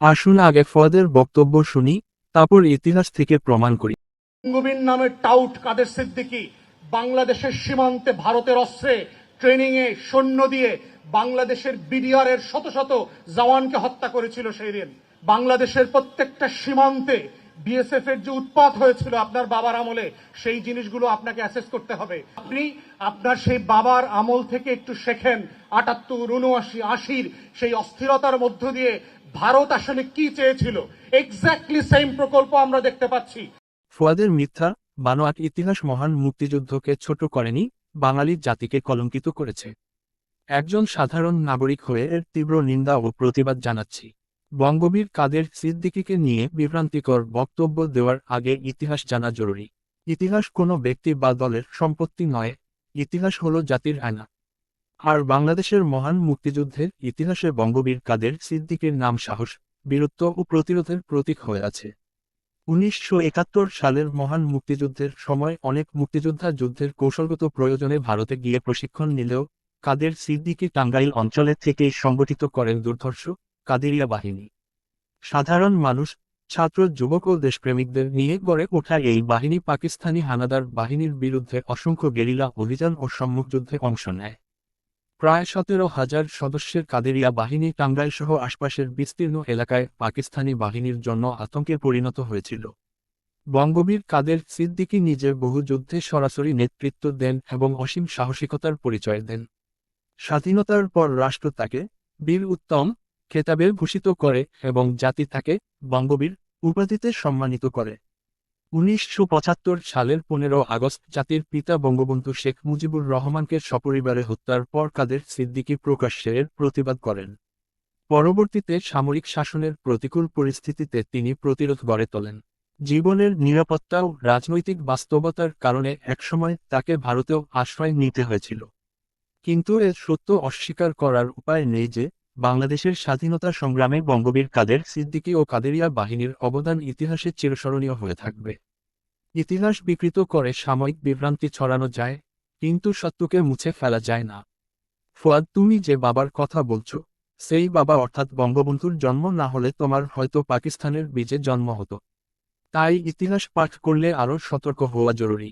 আসুন আগে ফোয়াদের বক্তব্য শুনি, তারপর ইতিহাস থেকে প্রমাণ করি। বঙ্গবীর নামে টাউট কাদের সিদ্দিকী বাংলাদেশের সীমান্তে ভারতের অস্ত্রে ট্রেনিং এ সৈন্য দিয়ে বাংলাদেশের বিডিআর এর শত শত জওয়ানকে হত্যা করেছিল সেই দিন। বাংলাদেশের প্রত্যেকটা সীমান্তে বিএসএফ এর যে উৎপাত হয়েছিল আপনার বাবার আমলে, সেই জিনিসগুলো আপনাকে অ্যাসেস করতে হবে। আপনি আপনার সেই বাবার আমল থেকে একটু শেখেন। ৭৮, ৭৯, ৮০ সেই অস্থিরতার মধ্য দিয়ে ভারত আসলে কি চেয়েছিল, এক্স্যাক্টলি সেম প্রকল্প আমরা দেখতে পাচ্ছি। ফোয়াদের মিথ্যা বানোয়াট ইতিহাস মহান মুক্তিযুদ্ধকে ছোট করেনি, বাঙালি জাতিকে কলঙ্কিত করেছে। একজন সাধারণ নাগরিক হয়ে এর তীব্র নিন্দা ও প্রতিবাদ জানাচ্ছি। বঙ্গবীর কাদের সিদ্দিকীকে নিয়ে বিভ্রান্তিকর বক্তব্য দেওয়ার আগে ইতিহাস জানা জরুরি। ইতিহাস কোনো ব্যক্তি বা দলের সম্পত্তি নয়, ইতিহাস হলো জাতির আয়না। আর বাংলাদেশের মহান মুক্তিযুদ্ধের ইতিহাসে বঙ্গবীর কাদের সিদ্দিকীর নাম সাহস, বীরত্ব ও প্রতিরোধের প্রতীক হয়ে আছে। ১৯৭১ সালের মহান মুক্তিযুদ্ধের সময় অনেক মুক্তিযোদ্ধা যুদ্ধের কৌশলগত প্রয়োজনে ভারতে গিয়ে প্রশিক্ষণ নিলেও কাদের সিদ্দিকী টাঙ্গাইল অঞ্চলে থেকেই সংগঠিত করেন দুর্ধর্ষ কাদেরিয়া বাহিনী। সাধারণ মানুষ, ছাত্র, যুবক ও দেশপ্রেমিকদের নিয়ে গড়ে ওঠা এই বাহিনী পাকিস্তানি হানাদার বাহিনীর বিরুদ্ধে অসংখ্য গেরিলা অভিযান ও সম্মুখযুদ্ধে অংশ নেয়। প্রায় ১৭,০০০ সদস্যের কাদেরিয়া বাহিনী টাঙ্গাইল সহ আশপাশের বিস্তীর্ণ এলাকায় পাকিস্তানি বাহিনীর জন্য আতঙ্কে পরিণত হয়েছিল। বঙ্গবীর কাদের সিদ্দিকী নিজে বহু যুদ্ধে সরাসরি নেতৃত্ব দেন এবং অসীম সাহসিকতার পরিচয় দেন। স্বাধীনতার পর রাষ্ট্র তাকে বীর উত্তম খেতাবে ভূষিত করে এবং জাতি তাকে বঙ্গবীর উপাধিতে সম্মানিত করে। ১৯৭৫ সালের ১৫ আগস্ট জাতির পিতা বঙ্গবন্ধু শেখ মুজিবুর রহমানকে সপরিবারে হত্যার পর কাদের সিদ্দিকী প্রকাশ্যে এর প্রতিবাদ করেন। পরবর্তীতে সামরিক শাসনের প্রতিকূল পরিস্থিতিতে তিনি প্রতিরোধ গড়ে তোলেন। জীবনের নিরাপত্তা ও রাজনৈতিক বাস্তবতার কারণে একসময় তাকে ভারতেও আশ্রয় নিতে হয়েছিল। কিন্তু এর সত্য অস্বীকার করার উপায় নেই যে বাংলাদেশের স্বাধীনতা সংগ্রামে বঙ্গবীর কাদের সিদ্দিকী ও কাদেরিয়া বাহিনীর অবদান ইতিহাসে চিরস্মরণীয় হয়ে থাকবে। ইতিহাস বিকৃত করে সাময়িক বিভ্রান্তি ছড়ানো যায়, কিন্তু সত্যকে মুছে ফেলা যায় না। ফুয়াদ, তুমি যে বাবার কথা বলছো, সেই বাবা অর্থাৎ বঙ্গবন্ধুর জন্ম না হলে তোমার হয়তো পাকিস্তানের বীজে জন্ম হতো। তাই ইতিহাস পাঠ করলে আরও সতর্ক হওয়া জরুরি।